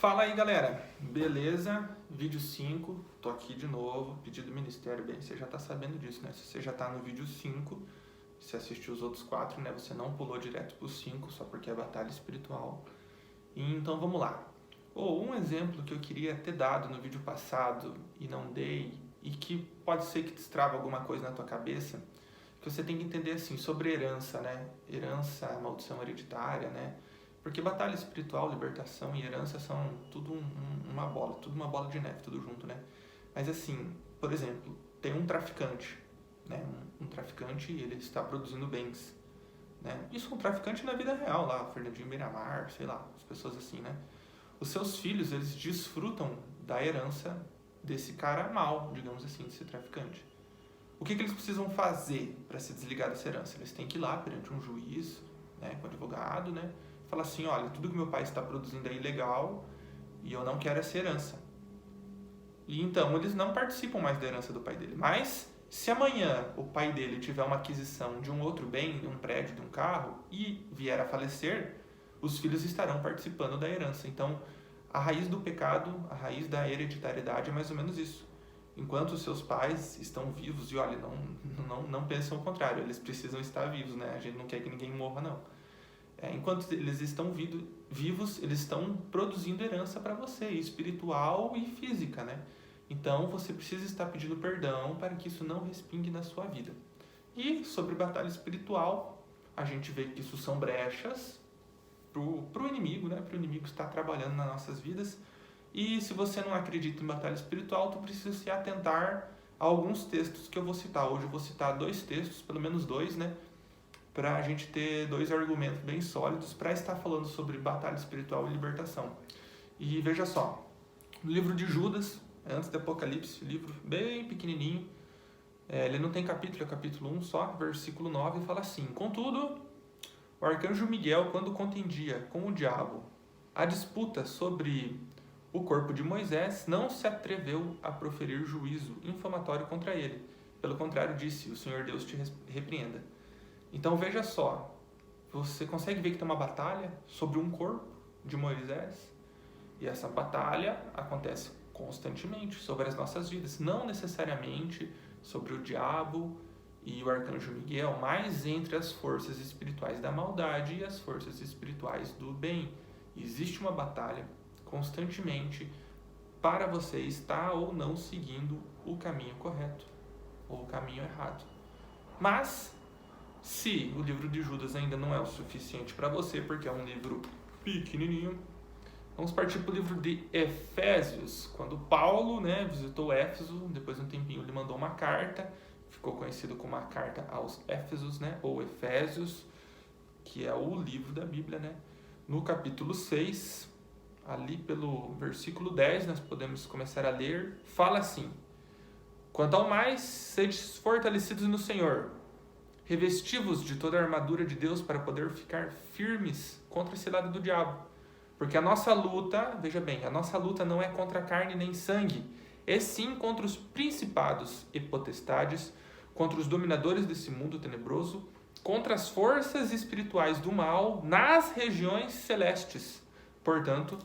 Fala aí, galera, beleza? Vídeo 5, tô aqui de novo, pedido do Ministério. Bem, você já tá sabendo disso, né? Se você já tá no vídeo 5, se assistiu os outros 4, né? Você não pulou direto pro 5 só porque é batalha espiritual. Então vamos lá. Um exemplo que eu queria ter dado no vídeo passado e não dei, e que pode ser que destrava alguma coisa na tua cabeça, que você tem que entender assim, sobre herança, né? Herança, maldição hereditária, né? Porque batalha espiritual, libertação e herança são tudo uma bola, tudo uma bola de neve, tudo junto, né? Mas assim, por exemplo, tem um traficante, né? Um traficante, ele está produzindo bens, né? Isso é um traficante na vida real lá, Fernandinho Miramar, sei lá, as pessoas assim, né? Os seus filhos, eles desfrutam da herança desse cara mal, digamos assim, desse traficante. O que eles precisam fazer para se desligar dessa herança? Eles têm que ir lá perante um juiz, né, com um advogado, né, falar assim, olha, tudo que meu pai está produzindo é ilegal e eu não quero essa herança. E então eles não participam mais da herança do pai dele. Mas se amanhã o pai dele tiver uma aquisição de um outro bem, de um prédio, de um carro, e vier a falecer, os filhos estarão participando da herança. Então, a raiz do pecado, a raiz da hereditariedade é mais ou menos isso. Enquanto os seus pais estão vivos, e olha, não pensam o contrário, eles precisam estar vivos, né? A gente não quer que ninguém morra, não. Enquanto eles estão vivos, eles estão produzindo herança para você, espiritual e física, né? Então, você precisa estar pedindo perdão para que isso não respingue na sua vida. E sobre batalha espiritual, a gente vê que isso são brechas para o inimigo, né? Para o inimigo estar trabalhando nas nossas vidas. E se você não acredita em batalha espiritual, tu precisa se atentar a alguns textos que eu vou citar. Hoje eu vou citar 2 textos, pelo menos 2, né? Para a gente ter 2 argumentos bem sólidos para estar falando sobre batalha espiritual e libertação. E veja só, no livro de Judas, antes do Apocalipse, livro bem pequenininho, ele não tem capítulo, é capítulo 1 só, versículo 9, fala assim: Contudo, o arcanjo Miguel, quando contendia com o diabo a disputa sobre o corpo de Moisés, não se atreveu a proferir juízo infamatório contra ele. Pelo contrário, disse: O Senhor Deus te repreenda. Então veja só, você consegue ver que tem uma batalha sobre um corpo de Moisés? E essa batalha acontece constantemente sobre as nossas vidas, não necessariamente sobre o diabo e o arcanjo Miguel, mas entre as forças espirituais da maldade e as forças espirituais do bem. Existe uma batalha constantemente para você estar ou não seguindo o caminho correto ou o caminho errado. Mas se o livro de Judas ainda não é o suficiente para você, porque é um livro pequenininho, vamos partir para o livro de Efésios. Quando Paulo, né, visitou Éfeso, depois de um tempinho ele mandou uma carta, ficou conhecido como a carta aos Éfesos, né, ou Efésios, que é o livro da Bíblia, né? No capítulo 6, ali pelo versículo 10, nós podemos começar a ler, fala assim: Quanto ao mais, sede fortalecidos no Senhor, revestivos de toda a armadura de Deus para poder ficar firmes contra a cilada do diabo. Porque a nossa luta, veja bem, a nossa luta não é contra carne nem sangue, é sim contra os principados e potestades, contra os dominadores desse mundo tenebroso, contra as forças espirituais do mal nas regiões celestes. Portanto,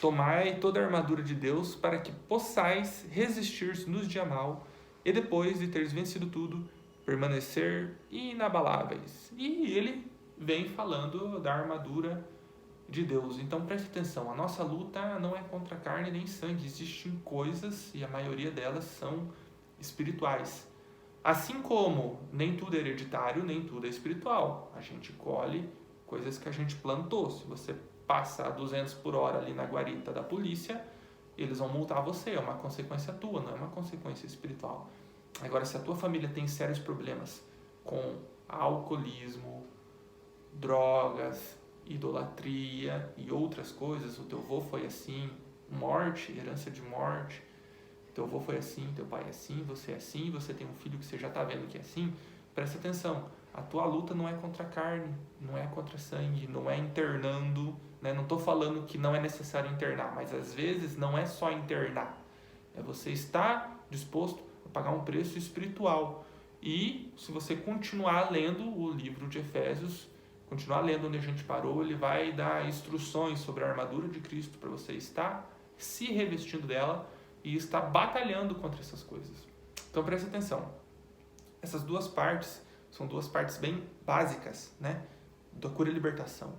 tomai toda a armadura de Deus para que possais resistir nos dias mal e depois de teres vencido tudo, permanecer inabaláveis. E ele vem falando da armadura de Deus. Então preste atenção, a nossa luta não é contra carne nem sangue, existem coisas e a maioria delas são espirituais. Assim como nem tudo é hereditário, nem tudo é espiritual. A gente colhe coisas que a gente plantou. Se você passar 200 por hora ali na guarita da polícia, eles vão multar você, é uma consequência tua, não é uma consequência espiritual. Agora, se a tua família tem sérios problemas com alcoolismo, drogas, idolatria e outras coisas, o teu avô foi assim, morte, herança de morte, teu avô foi assim, teu pai é assim, você tem um filho que você já está vendo que é assim, presta atenção, a tua luta não é contra a carne, não é contra sangue, não é internando, né? Não estou falando que não é necessário internar, mas às vezes não é só internar, é você estar disposto pagar um preço espiritual. E se você continuar lendo o livro de Efésios, continuar lendo onde a gente parou, ele vai dar instruções sobre a armadura de Cristo para você estar se revestindo dela e estar batalhando contra essas coisas. Então preste atenção. Essas duas partes são duas partes bem básicas, né, da cura e libertação.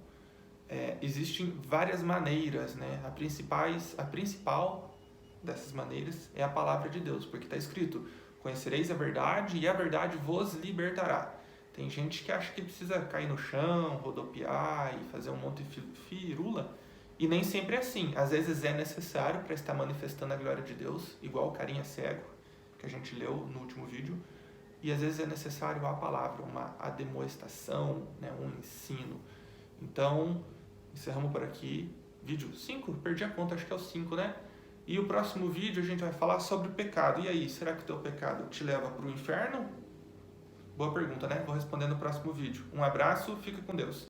Existem várias maneiras, né? A principal dessas maneiras é a palavra de Deus, porque está escrito: conhecereis a verdade e a verdade vos libertará. Tem gente que acha que precisa cair no chão, rodopiar e fazer um monte de firula, e nem sempre é assim. Às vezes é necessário para estar manifestando a glória de Deus, igual o carinha cego, que a gente leu no último vídeo, e às vezes é necessário a palavra, uma ademoestação, né? Um ensino. Então, encerramos por aqui. Vídeo 5? Perdi a conta, acho que é o 5, né? E o próximo vídeo a gente vai falar sobre o pecado. E aí, será que o teu pecado te leva para o inferno? Boa pergunta, né? Vou responder no próximo vídeo. Um abraço, fica com Deus.